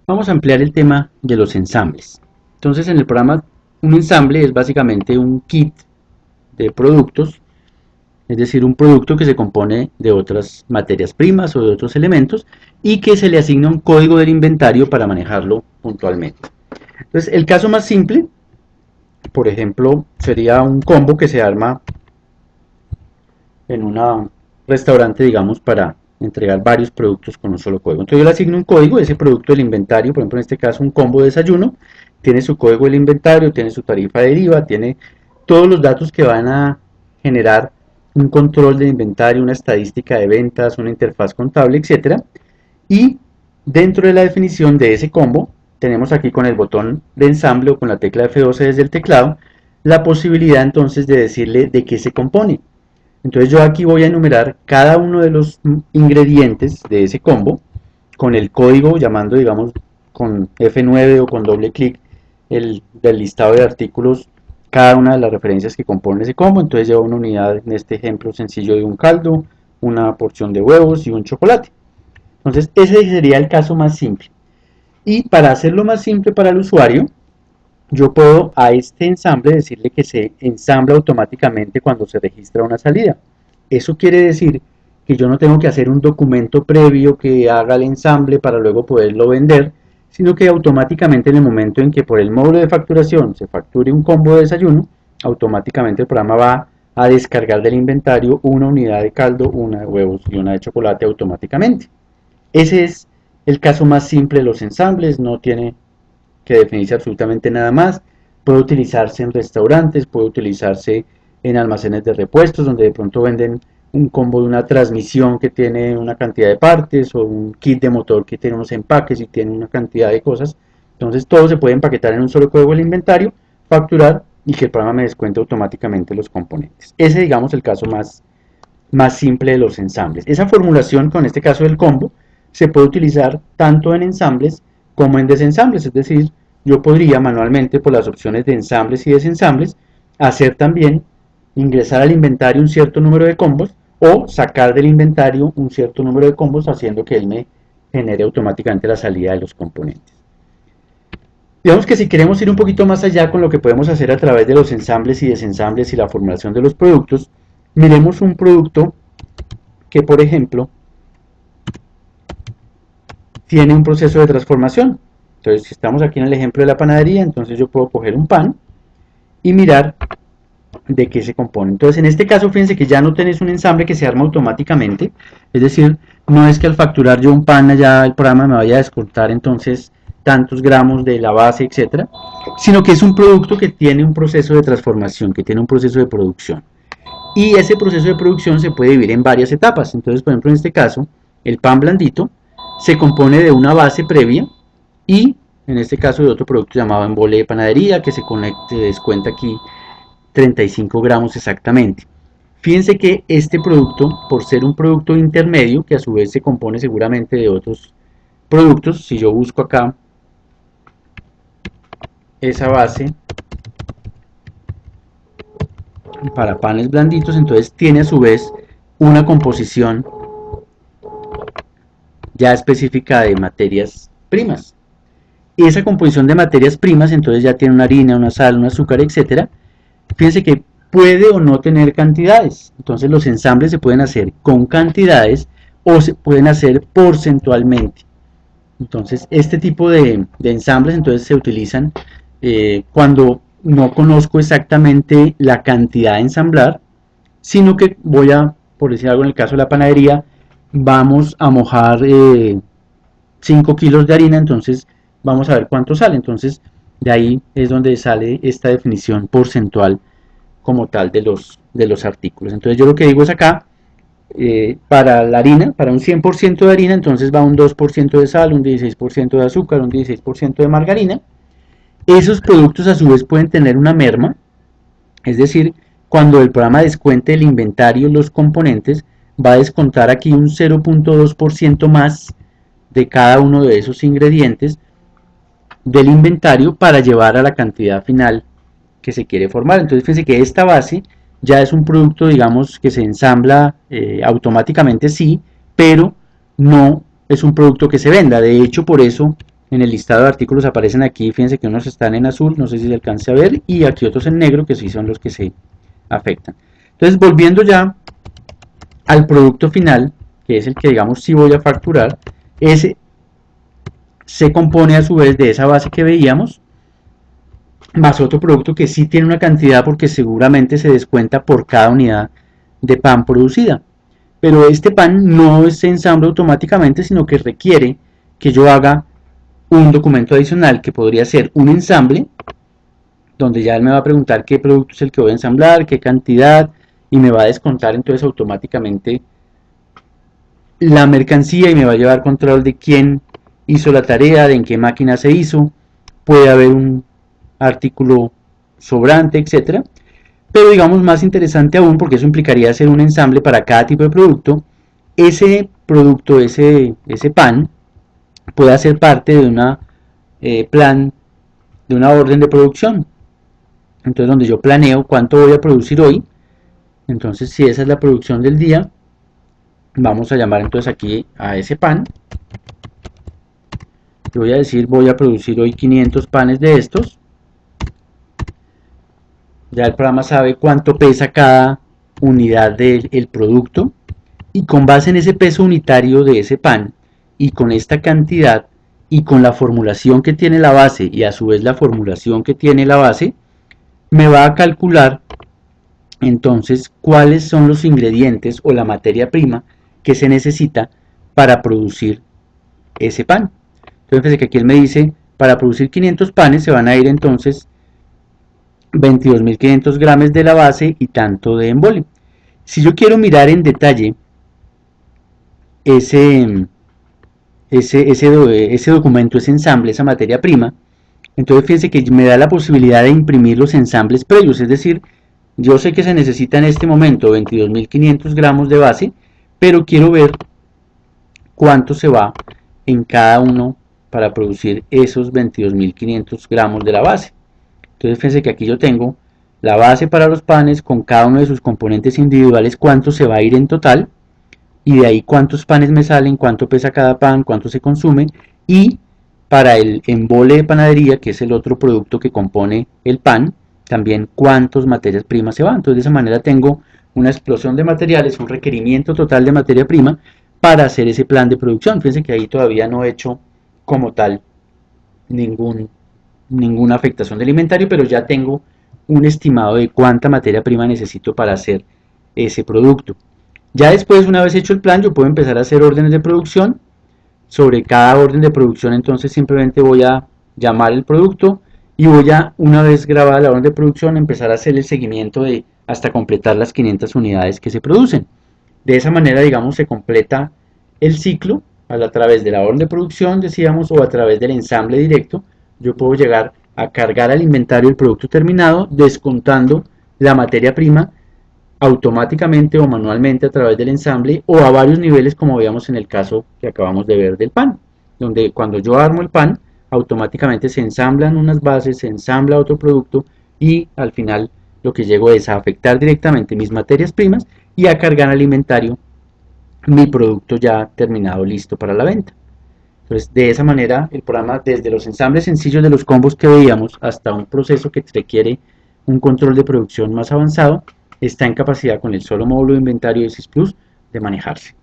Vamos a ampliar el tema de los ensambles. Entonces, en el programa, un ensamble es básicamente un kit de productos, es decir, un producto que se compone de otras materias primas o de otros elementos y que se le asigna un código del inventario para manejarlo puntualmente. Entonces, el caso más simple, por ejemplo, sería un combo que se arma en un restaurante, digamos, para entregar varios productos con un solo código. Entonces yo le asigno un código, ese producto del inventario, por ejemplo en este caso un combo de desayuno, tiene su código del inventario, tiene su tarifa de IVA, tiene todos los datos que van a generar un control de inventario, una estadística de ventas, una interfaz contable, etcétera. Y dentro de la definición de ese combo, tenemos aquí con el botón de ensamble o con la tecla F12 desde el teclado, la posibilidad entonces de decirle de qué se compone. Entonces yo aquí voy a enumerar cada uno de los ingredientes de ese combo con el código, llamando digamos con F9 o con doble clic del listado de artículos cada una de las referencias que componen ese combo. Entonces llevo una unidad, en este ejemplo sencillo, de un caldo, una porción de huevos y un chocolate. Entonces ese sería el caso más simple. Y para hacerlo más simple para el usuario, yo puedo a este ensamble decirle que se ensambla automáticamente cuando se registra una salida. Eso quiere decir que yo no tengo que hacer un documento previo que haga el ensamble para luego poderlo vender, sino que automáticamente en el momento en que por el módulo de facturación se facture un combo de desayuno, automáticamente el programa va a descargar del inventario una unidad de caldo, una de huevos y una de chocolate automáticamente. Ese es el caso más simple de los ensambles, no tiene que definirse absolutamente nada más. Puede utilizarse en restaurantes, puede utilizarse en almacenes de repuestos donde de pronto venden un combo de una transmisión que tiene una cantidad de partes o un kit de motor que tiene unos empaques y tiene una cantidad de cosas. Entonces todo se puede empaquetar en un solo código del inventario, facturar y que el programa me descuente automáticamente los componentes. Ese digamos el caso más simple de los ensambles. Esa formulación con este caso del combo se puede utilizar tanto en ensambles como en desensambles, es decir, yo podría manualmente por las opciones de ensambles y desensambles hacer también ingresar al inventario un cierto número de combos o sacar del inventario un cierto número de combos haciendo que él me genere automáticamente la salida de los componentes. Digamos que si queremos ir un poquito más allá con lo que podemos hacer a través de los ensambles y desensambles y la formulación de los productos, miremos un producto que por ejemplo tiene un proceso de transformación. Entonces, si estamos aquí en el ejemplo de la panadería, entonces yo puedo coger un pan y mirar de qué se compone. Entonces, en este caso, fíjense que ya no tenés un ensamble que se arma automáticamente, es decir, no es que al facturar yo un pan ya el programa me vaya a descontar entonces tantos gramos de la base, etcétera, sino que es un producto que tiene un proceso de transformación, que tiene un proceso de producción. Y ese proceso de producción se puede dividir en varias etapas. Entonces, por ejemplo, en este caso, el pan blandito se compone de una base previa y en este caso de otro producto llamado embole de panadería que se descuenta aquí 35 gramos exactamente. Fíjense que este producto, por ser un producto intermedio, que a su vez se compone seguramente de otros productos, si yo busco acá esa base para panes blanditos, entonces tiene a su vez una composición ya específica de materias primas. Y esa composición de materias primas entonces ya tiene una harina, una sal, un azúcar, etcétera. Fíjense que puede o no tener cantidades. Entonces los ensambles se pueden hacer con cantidades o se pueden hacer porcentualmente. Entonces este tipo de ensambles entonces se utilizan cuando no conozco exactamente la cantidad a ensamblar, sino que voy a, por decir algo en el caso de la panadería, vamos a mojar 5 kilos de harina, entonces vamos a ver cuánto sale. Entonces de ahí es donde sale esta definición porcentual como tal de los artículos. Entonces yo lo que digo es acá, para la harina, para un 100% de harina, entonces va un 2% de sal, un 16% de azúcar, un 16% de margarina. Esos productos a su vez pueden tener una merma, es decir, cuando el programa descuente el inventario, los componentes, va a descontar aquí un 0.2% más de cada uno de esos ingredientes del inventario para llevar a la cantidad final que se quiere formar. Entonces fíjense que esta base ya es un producto, digamos, que se ensambla automáticamente, sí, pero no es un producto que se venda. De hecho, por eso En el listado de artículos aparecen aquí, fíjense que unos están en azul, no sé si se alcance a ver, y aquí otros en negro, que sí son los que se afectan. Entonces, volviendo ya al producto final, que es el que digamos sí voy a facturar, ese se compone a su vez de esa base que veíamos, más otro producto que sí tiene una cantidad porque seguramente se descuenta por cada unidad de pan producida. Pero este pan no se ensambla automáticamente, sino que requiere que yo haga un documento adicional que podría ser un ensamble, donde ya él me va a preguntar qué producto es el que voy a ensamblar, qué cantidad, y me va a descontar entonces automáticamente la mercancía y me va a llevar control de quién hizo la tarea, de en qué máquina se hizo, puede haber un artículo sobrante, etcétera. Pero digamos más interesante aún, porque eso implicaría hacer un ensamble para cada tipo de producto, ese producto, ese pan, puede ser parte de una plan, de una orden de producción. Entonces donde yo planeo cuánto voy a producir hoy, entonces si esa es la producción del día, vamos a llamar entonces aquí a ese pan. Yo voy a decir voy a producir hoy 500 panes de estos. Ya el programa sabe cuánto pesa cada unidad del producto y con base en ese peso unitario de ese pan y con esta cantidad y con la formulación que tiene la base y a su vez la formulación que tiene la base, me va a calcular entonces cuáles son los ingredientes o la materia prima que se necesita para producir ese pan. Entonces fíjense que aquí él me dice, para producir 500 panes se van a ir entonces 22.500 gramos de la base y tanto de embole. Si yo quiero mirar en detalle ese, ese documento, ese ensamble, esa materia prima, entonces fíjense que me da la posibilidad de imprimir los ensambles previos, es decir, yo sé que se necesita en este momento 22.500 gramos de base, pero quiero ver cuánto se va en cada uno para producir esos 22.500 gramos de la base. Entonces fíjense que aquí yo tengo la base para los panes con cada uno de sus componentes individuales, cuánto se va a ir en total, y de ahí cuántos panes me salen, cuánto pesa cada pan, cuánto se consume, y para el embole de panadería, que es el otro producto que compone el pan, también cuántas materias primas se van. Entonces de esa manera tengo una explosión de materiales, un requerimiento total de materia prima para hacer ese plan de producción. Fíjense que ahí todavía no he hecho como tal ninguna afectación del inventario, pero ya tengo un estimado de cuánta materia prima necesito para hacer ese producto. Ya después, una vez hecho el plan, yo puedo empezar a hacer órdenes de producción. Sobre cada orden de producción, entonces simplemente voy a llamar el producto y voy a, una vez grabada la orden de producción, empezar a hacer el seguimiento de hasta completar las 500 unidades que se producen. De esa manera, digamos, se completa el ciclo a través de la orden de producción, decíamos, o a través del ensamble directo. Yo puedo llegar a cargar al inventario el producto terminado, descontando la materia prima automáticamente o manualmente a través del ensamble o a varios niveles como veíamos en el caso que acabamos de ver del pan, donde cuando yo armo el pan automáticamente se ensamblan unas bases, se ensambla otro producto y al final lo que llego es a afectar directamente mis materias primas y a cargar al inventario mi producto ya terminado listo para la venta. Entonces de esa manera el programa desde los ensambles sencillos de los combos que veíamos hasta un proceso que requiere un control de producción más avanzado está en capacidad con el solo módulo de inventario de SysPlus de manejarse.